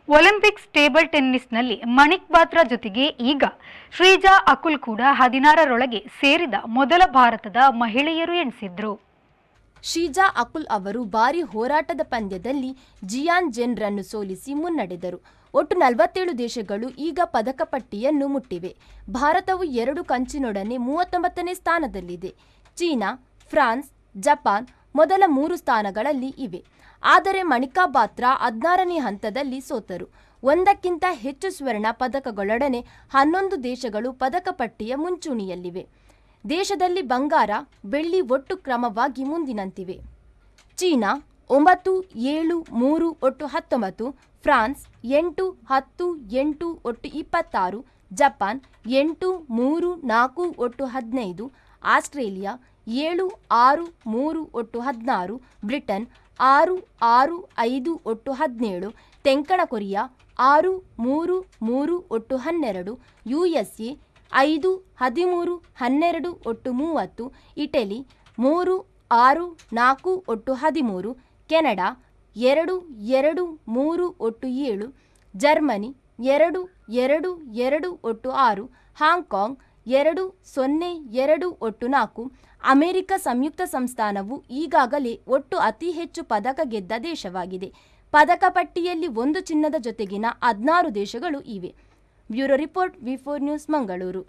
Olympics table ಟೆನ್ನಿಸ್ನಲ್ಲಿ ಮಣಿಕ್ Batra ಜೊತೆಗೆ ಈಗ ಶ್ರೀಜಾ ಅಕುಲ್ ಕೂಡ 16ರೊಳಗೆ ಸೇರಿದ ಮೊದಲ ಭಾರತದ ಮಹಿಳೆಯರು ಎನಿಸಿದ್ರು. ಶ್ರೀಜಾ ಅಕುಲ್ ಅವರು ಭಾರೀ ಹೋರಾಟದ ಪಂದ್ಯದಲ್ಲಿ ಜಿಯಾನ್ ಜೆನ್ರನ್ನು ಸೋಲಿಸಿ ಮುನ್ನಡೆದರು. ಒಟ್ಟು 47 ದೇಶಗಳು ಈಗ ಪದಕ ಪಟ್ಟಿಯನ್ನು ಮುಟ್ಟಿವೆ. ಭಾರತವು 2 ಕಂಚಿನೊಡನೆ 39ನೇ ಸ್ಥಾನದಲ್ಲಿದೆ. ಚೀನಾ, ಫ್ರಾನ್ಸ್, ಜಪಾನ್ ಮೊದಲ 3 ಸ್ಥಾನಗಳಲ್ಲಿ ಇವೆ. ಆದರೆ ಮಣಿಕಾ ಬಾತ್ರಾ 16ನೇ ಹಂತದಲ್ಲಿ ಸೋತರು. ಒಂದಕ್ಕಿಂತ ಹೆಚ್ಚು ಸ್ವರ್ಣ ಪದಕಗಳೊಡನೆ 11 ದೇಶಗಳು ಪದಕ ಪಟ್ಟಿಯ ಮುಂಚೂಣಿಯಲ್ಲಿವೆ. ದೇಶದಲ್ಲಿ ಬಂಗಾರ, ಬೆಳ್ಳಿ ಒಟ್ಟು ಕ್ರಮವಾಗಿ ಮುಂದಿನಂತಿವೆ. ಚೀನಾ 9, 7, 3 ಒಟ್ಟು 19, ಫ್ರಾನ್ಸ್ 8, 10, 8 ಒಟ್ಟು 26, ಜಪಾನ್ 8, 3, 4 ಒಟ್ಟು 15, ಆಸ್ಟ್ರೇಲಿಯಾ 7, 6, 3 ಒಟ್ಟು 16, ಬ್ರಿಟನ್ 6, 6, 5 ಒಟ್ಟು 17, ತೆಂಕಣ ಕೊರಿಯಾ 6, 3, 3 ಒಟ್ಟು 12, USA 5, 13, 12 ಒಟ್ಟು 30, ಇಟಲಿ 3, 6, 4 ಒಟ್ಟು 13, ಕೆನಡಾ 2, 2, 3 ಒಟ್ಟು 7, ಜರ್ಮನಿ 2, 2, 2 ಒಟ್ಟು 6, ಹಾಂಗ್ಕಾಂಗ್ 2, 0, 2 ಒಟ್ಟು 4. ಅಮೆರಿಕ ಸಂಯುಕ್ತ ಸಂಸ್ಥಾನವು ಈಗಾಗಲೇ ಒಟ್ಟು ಅತಿ ಹೆಚ್ಚು ಪದಕ ಗೆದ್ದ ದೇಶವಾಗಿದೆ. ಪದಕ ಪಟ್ಟಿಯಲ್ಲಿ 1 ಚಿನ್ನದ ಜೊತೆಗಿನ 16 ದೇಶಗಳು ಇವೆ. ಬ್ಯೂರೋ ರಿಪೋರ್ಟ್, ವಿ4 ನ್ಯೂಸ್, ಮಂಗಳೂರು.